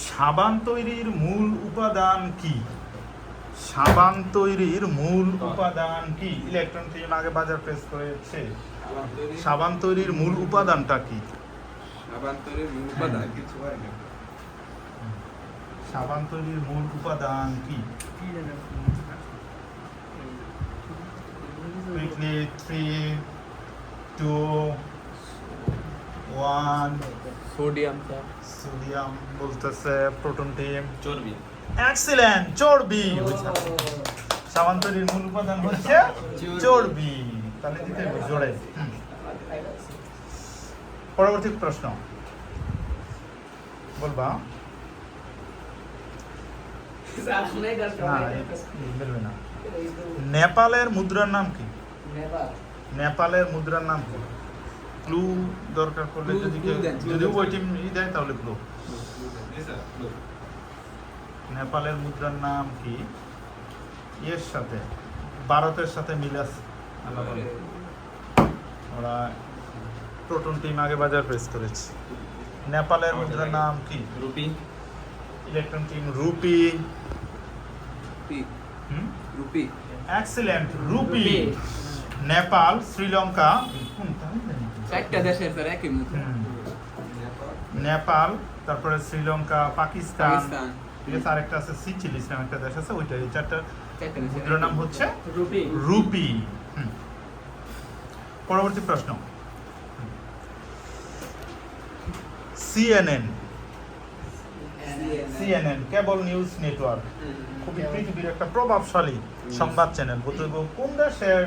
সাবান তৈরির মূল উপাদান কি? সাবান তৈরির মূল উপাদান কি? ইলেকট্রন টিম আগে বাজার প্রেস করেছে। সাবান তৈরির মূল উপাদানটা কি? সাবান তৈরির মূল উপাদান কিছু হয় না। সাবান তৈরির মূল উপাদান কি? Quickly 3 2 1 sodium sir. সোডিয়াম বলতেছে প্রোটন টিম। চর্বি। এক্সিলেন্ট, চর্বি। সাবান তৈরির মূল উপাদান হচ্ছে চর্বি। তাহলে দিতে হবে জোড়ে। পরবর্তী প্রশ্ন বলবা? না, বলবে না। নেপালের মুদ্রার নাম কি? নেপালের মুদ্রার নাম কি? ক্লু দরকার পড়লে যদি ওই টিম দেয় তাহলে ক্লু। নেপালের মুদ্রার নাম কি? এর সাথে ভারতের সাথে মিল আছে। ওরা প্রোটন টিম আগে বাজার প্রেস করেছে। নেপালের মুদ্রার নাম কি? Rupee. Electron team rupee. Rupee. Excellent, rupee. Nepal, Sri Lanka, চারটা দেশের স্যার একই মুদ্রা। নেপাল, তারপরে শ্রীলঙ্কা, পাকিস্তান, পাকিস্তান। ঠিক আছে, আরেকটা আছে সিচিলিস নামে একটা দেশ আছে, ওইটা। এই চারটা চারটা দেশের মুদ্রার নাম হচ্ছে রুপি। রুপি। পরবর্তী প্রশ্ন, সিএনএন। সিএনএন কেবল নিউজ নেটওয়ার্ক, খুবই পৃথিবীর একটা প্রভাবশালী সংবাদ চ্যানেল। বলতে কোন দেশের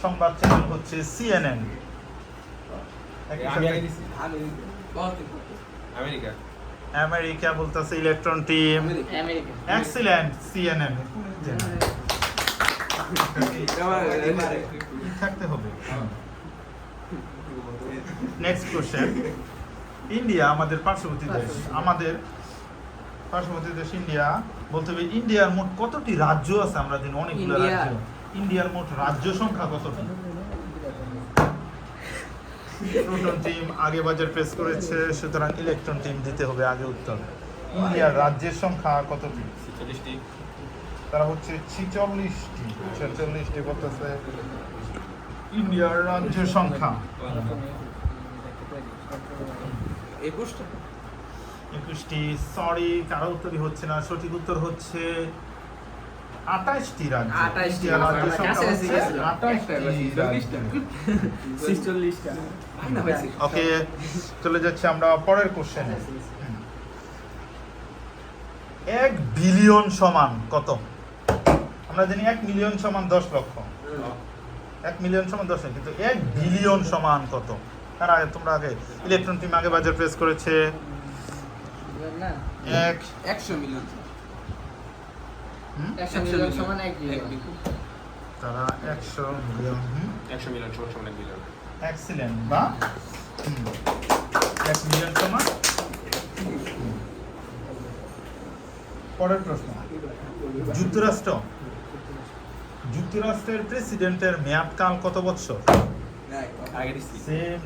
সংবাদ চ্যানেল হচ্ছে সিএনএন? আমেরিকা। আমেরিকা বলতেছে electron team. America. Excellent, CNN থাকতে হবে। নেক্সট কোশ্চেন, ইন্ডিয়া আমাদের পার্শ্ববর্তী দেশ। আমাদের পার্শ্ববর্তী দেশ ইন্ডিয়া। বলতে হবে ইন্ডিয়ার মোট কতটি রাজ্য আছে? আমরা জানি অনেকগুলো রাজ্য। ইন্ডিয়ার মোট রাজ্য সংখ্যা কতটি? প্রোটন টিম আগে বাজার প্রেস করেছে, সুতরাং ইলেকট্রন টিম দিতে হবে আগে উত্তর। ইন্ডিয়ার রাজ্যের সংখ্যা কতটি? 46টি। তারা হচ্ছে 46টি। 46টি বলতেছে ইন্ডিয়ার রাজ্য সংখ্যা। 21টি। সরি, কারো উত্তরই হচ্ছে না। সঠিক উত্তর হচ্ছে 28টি রাজ্য। 28টি ইন্ডিয়ার রাজ্য সংখ্যা হচ্ছে 46টা। 28টি। ওকে, চলে যাচ্ছি আমরা পরের কোশ্চেনে। 1 বিলিয়ন সমান কত? আমরা জানি 1 মিলিয়ন সমান 10 লক্ষ। 1 মিলিয়ন সমান 10 লক্ষ, কিন্তু 1 বিলিয়ন সমান কত? তার আগে তোমরা আগে ইলেকট্রন টিম আগে বাজার প্রেস করেছে। 100 মিলিয়ন। 100 মিলিয়ন সমান 1 বিলিয়ন। তারা 100 মিলিয়ন। 100 মিলিয়ন সমান 1 বিলিয়ন। এক্সিলেন্ট, বা 1 মিলিয়ন সমান। পরের প্রশ্ন, যুক্তরাষ্ট্রের প্রেসিডেন্টের মেয়াদকাল কত বছর? আগে দিছি। সেম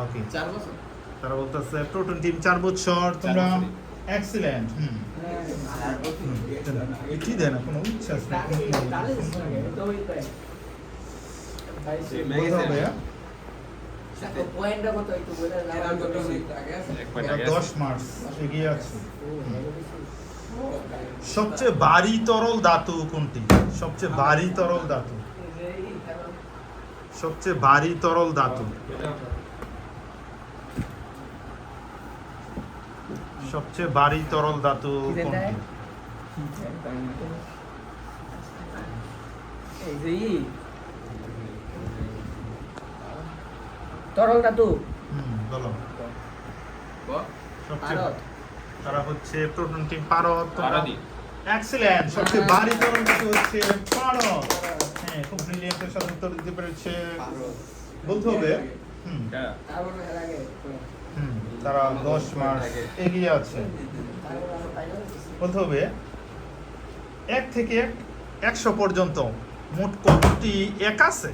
ওকে, 4 বছর। তারা বলতেছে প্রোটন টিম 4 বছর। তোমরা এক্সিলেন্ট। কি দেয় না কোনো উচ্ছ্বাস না। পয়েন্ট আগে 10 মার্চ এগিয়ে আছে। সবচেয়ে ভারী তরল ধাতু কোনটি? সবচেয়ে ভারী তরল ধাতু, সবচেয়ে ভারী তরল ধাতু, সবচেয়ে ভারী তরল ধাতু কোনটি? তরল ধাতু। বলো। সবচেয়ে ভারত। তারা হচ্ছে proton team Bharat. Pardeep. Excellent, সবচেয়ে ভারী তরল ধাতু হচ্ছে ভারত। হ্যাঁ, খুব ব্রিলিয়ান্টের সাথে উত্তর দিতে পেরেছে। বলতে হবে তারা 10 মার্চ এগিয়ে আছে। বলতে হবে 1 থেকে 100 পর্যন্ত মোট কতটি এক আছে?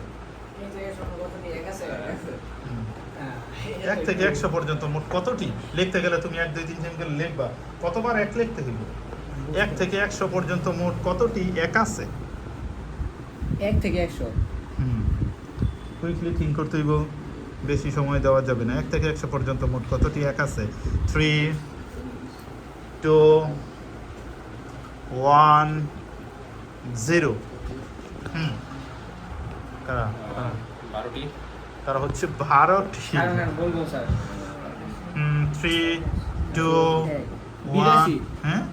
1 থেকে 100 পর্যন্ত মোট কতটি লিখতে গেলে তুমি 1 2 3 4 করে লিখবা কতবার এক লিখতে হইব 1 থেকে 100 পর্যন্ত মোট কতটি এক আছে 1 থেকে 100 কুইকলি থিঙ্ক করতে হইব বেশি সময় দেওয়া যাবে না 1 থেকে 100 পর্যন্ত মোট কতটি এক আছে 3 2 1 0 কারা কারা 12টি তারা হচ্ছে 12টি বলবো স্যার 3 2 বিরাশি। 1 হ্যাঁ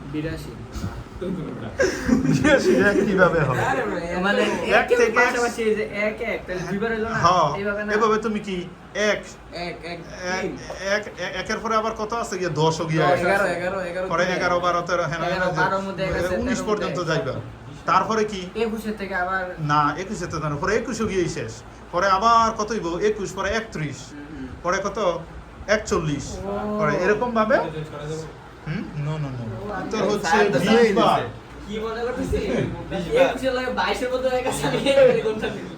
82 এটা কিভাবে হবে মানে এক 1 থেকে থেকে পাশাপাশি এই যে 1 1 তাহলে দুইবার হলো না হ্যাঁ এইভাবে না এভাবে তুমি কি এক 1 একের পরে আবার কত আছে গিয়ে 10 ও গিয়ে 11 পরে 11 12 13 হ্যাঁ 11 12 মধ্যে 19 পর্যন্ত যাইবা তারপরে কি 21 থেকে আবার না 21 এ তো না পরে 21 ও গিয়ে শেষ পরে আবার কত হইব 21 পরে 31 পরে কত 41 পরে এরকম ভাবে নো নো নো উত্তর হচ্ছে 20 বার কি মনে করতেছিস 21 লাগে 22 এর মধ্যে একা চালিয়ে গেলে কোনটা দিবি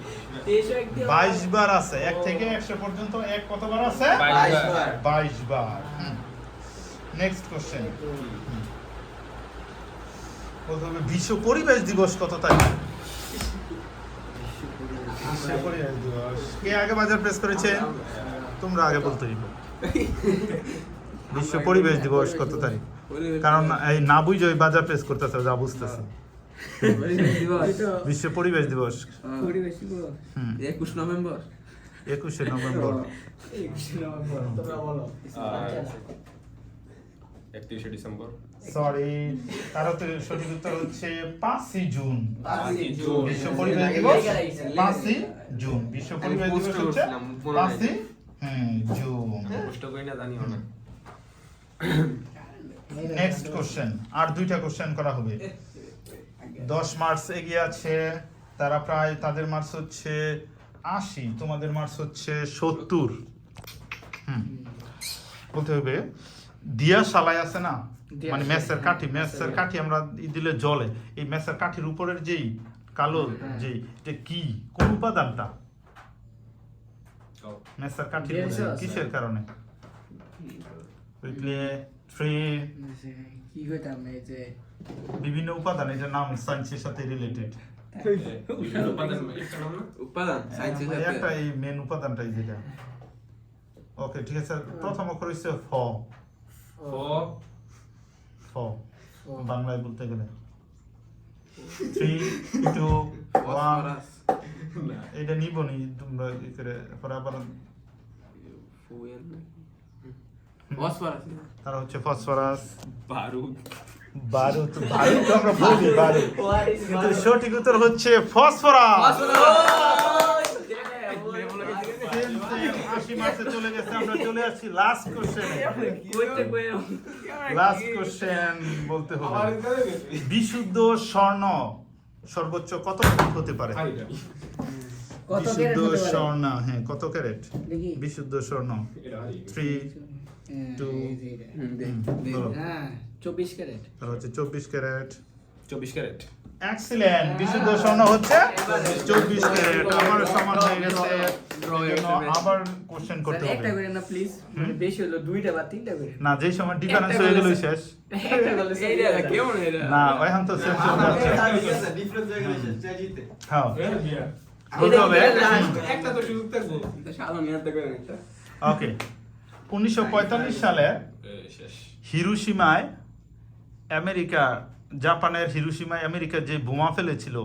22 বার আছে 1 থেকে 100 পর্যন্ত এক কতবার আছে 22 বার নেক্সট কোশ্চেন প্রথমে বিশ্ব পরিবেশ দিবস কত তারিখ বিশ্ব পরিবেশ দিবস কে আগে বাজার প্রেস করেছে তোমরা আগে বলতে হইব বিশ্ব পরিবেশ দিবস কত তারিখ কারণ এই না বুঝে ওই বাজার প্রেস করতেছে যা বুঝতেছে বিশ্ব পরিবেশ দিবস পরিবেশ দিবস 21 নভেম্বর 21 নভেম্বর তোমরা বলো 31 ডিসেম্বর সরি তার তো সঠিক উত্তর হচ্ছে 5ই জুন 5ই জুন। বিশ্ব পরিবেশ দিবস 5ই জুন বিশ্ব পরিবেশ দিবস হচ্ছে 5ই জুন কষ্ট করি না জানিও না নেক্সট কোশ্চেন আর দুইটা কোশ্চেন করা হবে 10 মার্কস এগিয়ে আছে তারা প্রায় তাদের মার্কস হচ্ছে 80 তোমাদের মার্কস হচ্ছে 70 বলতে হবে দিয়া শালাই আছে না মানে মেসের কাঠি আমরা দিলে জলে এই মেসের কাঠির উপরের যেই কালো যেই এটা কি কোন উপাদানটা মেসের কাঠির কিসের কারণে উইকলি 3 কি কইতাম এই যে বিভিন্ন উপাদান এটার নাম সায়েন্সের সাথে রিলেটেড উপাদান একটা এই মেন উপাদানটাই যেটা ওকে ঠিক আছে প্রথম অক্ষর হচ্ছে ফ ফ বাংলায় বলতে গেলে 3 2 1 এটা নিবনি তোমরা কি করে পরে আবার তারা হচ্ছে ফসফরাস বারুদ তো আমরা বলি বারুদ কিন্তু সঠিক উত্তর হচ্ছে ফসফরাস 80 মার্কসে চলে গেছে আমরা চলে আসছি লাস্ট কোশ্চেনে লাস্ট কোশ্চেন বলতে হবে বিশুদ্ধ স্বর্ণ সর্বোচ্চ কত ক্যারেট হতে পারে বিশুদ্ধ স্বর্ণ হ্যাঁ কত ক্যারেট বিশুদ্ধ স্বর্ণ 3 2 হ্যাঁ 24 ক্যারেট আর হচ্ছে 24 ক্যারেট 24 ক্যারেট এক্সিলেন্ট বিশুদ্ধ স্বর্ণ হচ্ছে 24 ক্যারেট আমার সমান হয়ে গেছে আবার কোশ্চেন করতে হবে একটা করে না প্লিজ বেশি হলো দুইটা বা তিনটা করে না যেই সময় ডিফারেন্স হয়ে গেল শেষ একটা বলে এইটা কেমন এটা না ওইখান তো শেষ হয়ে যাচ্ছে ডিফারেন্স হয়ে গেলে শেষ জিতে হ্যাঁ বলতে হবে একটা তো সুযোগ থাকবো শালা নিয়তে করে নিতে ওকে 1945 সালে শেষ হিরোশিমায় জাপানের হিরোশিমায় আমেরিকা যে বোমা ফেলেছিল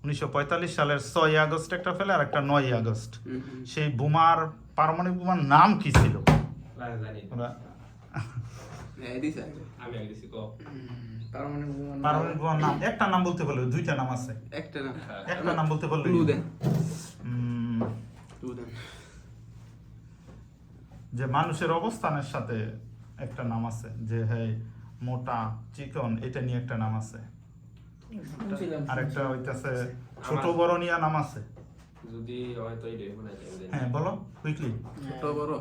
1945 সালের 6 আগস্ট একটা ফেলে আর একটা 9 আগস্ট সেই বোমার পারমাণবিক বোমার নাম কি ছিল আমি আগে দিছি কো পারমাণবিক বোমার নাম একটা নাম বলতে পারলে দুইটা নাম আছে একটা নাম বলতে পারলে যে মানুষের অবস্থানের সাথে একটা নাম আছে যে হ্যাঁ মোটা চিকন এটা নিয়ে একটা নাম আছে আর একটা হইতাছে ছোট বড় নিয়ে নাম আছে যদি হয়তো এই দেব না হ্যাঁ বলো কুইকলি ছোট বড়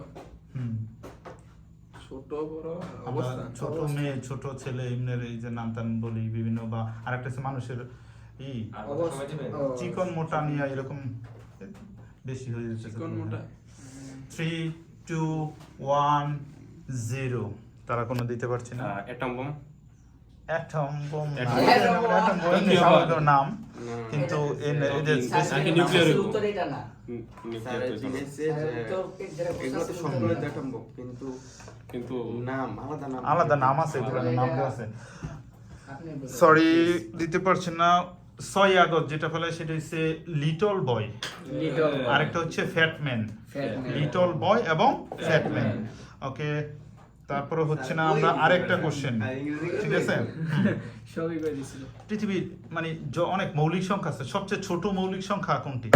অবস্থা ছোট মেয়ে ছোট ছেলে এমনের এই যে নাম টান বলি বিভিন্ন বা আরেকটা হচ্ছে মানুষের এই চিকন মোটা নিয়ে এরকম বেশি হয়ে যাচ্ছে চিকন মোটা 3 2 1 0 তারা কোনো দিতে পারছে না atom bomb atom bomb Atom bomb। নাম কিন্তু এদের নাকি nuclear bomb? উত্তর এটা না নিউক্লিয়ার এগুলো তো সবগুলো অ্যাটম বোম কিন্তু কিন্তু নাম আলাদা নাম আলাদা নাম আছে এগুলোর নাম দেওয়া আছে আপনি বলুন। সরি দিতে পারছেন না 6 আগস্ট যেটা ফলে সেটা হচ্ছে লিটল বয় Little boy। আরেকটা হচ্ছে fat man Fat man। Little boy এবং ফ্যাটম্যান ওকে তারপরে হচ্ছে না আমরা আরেকটা কোশ্চেন ঠিক আছে সবই করে দিছিল পৃথিবীর মানে অনেক মৌলিক সংখ্যা আছে সবচেয়ে ছোট মৌলিক সংখ্যা কোনটি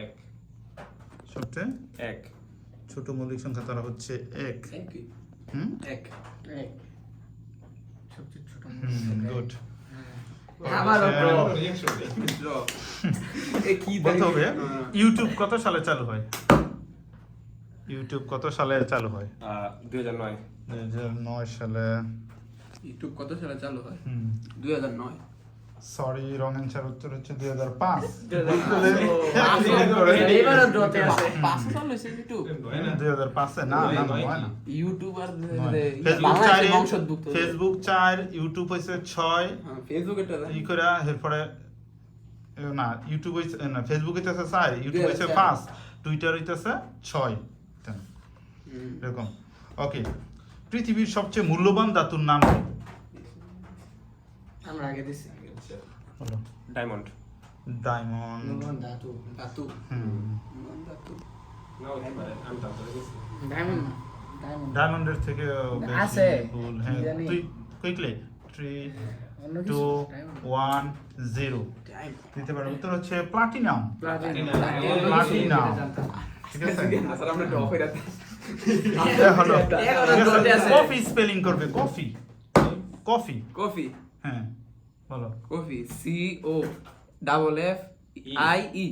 এক সবচেয়ে এক ছোট মৌলিক সংখ্যা তারা হচ্ছে 1 হুম এক সবচেয়ে ছোট গুড আমারও bro। কি বলতে হবে ইউটিউব কত সালে চালু হয় ইউটিউব কত সালে চালু হয় 2009 2009 সালে ইউটিউব কত সালে চালু হয় হুম 2009 সরি রং অ্যানসার উত্তর হচ্ছে 2005 এবারও ড্রতে আছে 5 সাল হয়েছে ইউটিউব 2005 এ না না হয় না ইউটিউবার ফেসবুক বাংলাদেশে 4 বংশোদ্ভূত ফেসবুক 4 ইউটিউব হইছে 6 ফেসবুক এটা ই করে এরপরে না ইউটিউব হইছে না ফেসবুক হইতেছে 4 ইউটিউব হইছে 5 টুইটার হইতেছে 6 এরকম ওকে পৃথিবীর সবচেয়ে মূল্যবান ধাতুর নাম কি আমরা আগে দিছি বলো ডায়মন্ড ডায়মন্ড মূল্যবান ধাতু ধাতু হুম ধাতু না হতে পারে আমি তারপরে গেছি ডায়মন্ড ডায়মন্ড ডায়মন্ডের থেকে আছে। ফুল হ্যাঁ কি জানি? তুই কুইকলি 3 অন্য কিছু 2 1 0 দিতে পারো উত্তর হচ্ছে প্লাটিনাম প্লাটিনাম প্লাটিনাম ঠিক আছে স্যার আমরা একটু অফ হয়ে যাচ্ছি হলো এখনো ডটে আছে। কফি স্পেলিং করবে কফি কফি কফি হ্যাঁ বলো coffee C O double F I E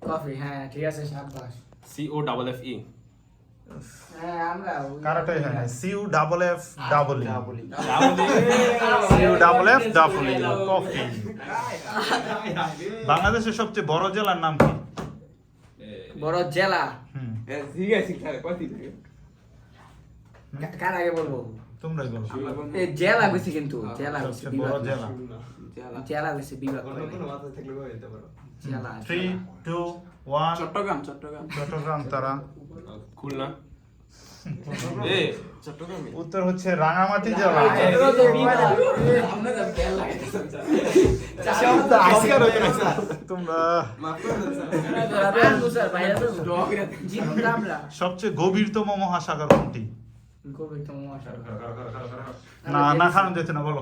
coffee হ্যাঁ ঠিক আছে শাবাশ COFFE হ্যাঁ আমরা কারাটাই হয় না C O double F double E double C O double F double E coffee বাংলাদেশের সবচেয়ে বড় জেলার নাম কি বড় জেলা হুম ঠিক আছে স্যার কফি থেকে কার আগে বলবো তোমরাই বলো এই জেলা কইছি কিন্তু জেলা কইছি সবচেয়ে বড় বিভাগ জেলা জেলা কইছি বিভাগ কোনো কোনো মাথা থাকলে বলে দিতে পারো জেলা 3 2 1 চট্টগ্রাম চট্টগ্রাম তারা খুলনা চট্টগ্রামে উত্তর হচ্ছে রাঙামাটি জেলা আপনাদের তেল লাগাইতেছেন তোমরা মাফ করে দেন স্যার সবচেয়ে গভীরতম মহাসাগর কোনটি না না কারণ দিতে না বলো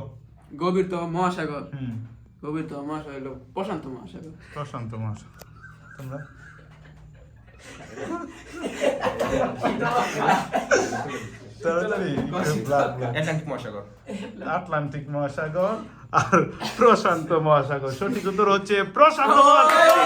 গভীরতম মহাসাগর হুম গভীরতম মহাসাগর হলো প্রশান্ত মহাসাগর প্রশান্ত মহাসাগর তোমরা তাড়াতাড়ি অ্যাটলান্টিক মহাসাগর আটলান্টিক মহাসাগর আর প্রশান্ত মহাসাগর সঠিক উত্তর হচ্ছে প্রশান্ত মহাসাগর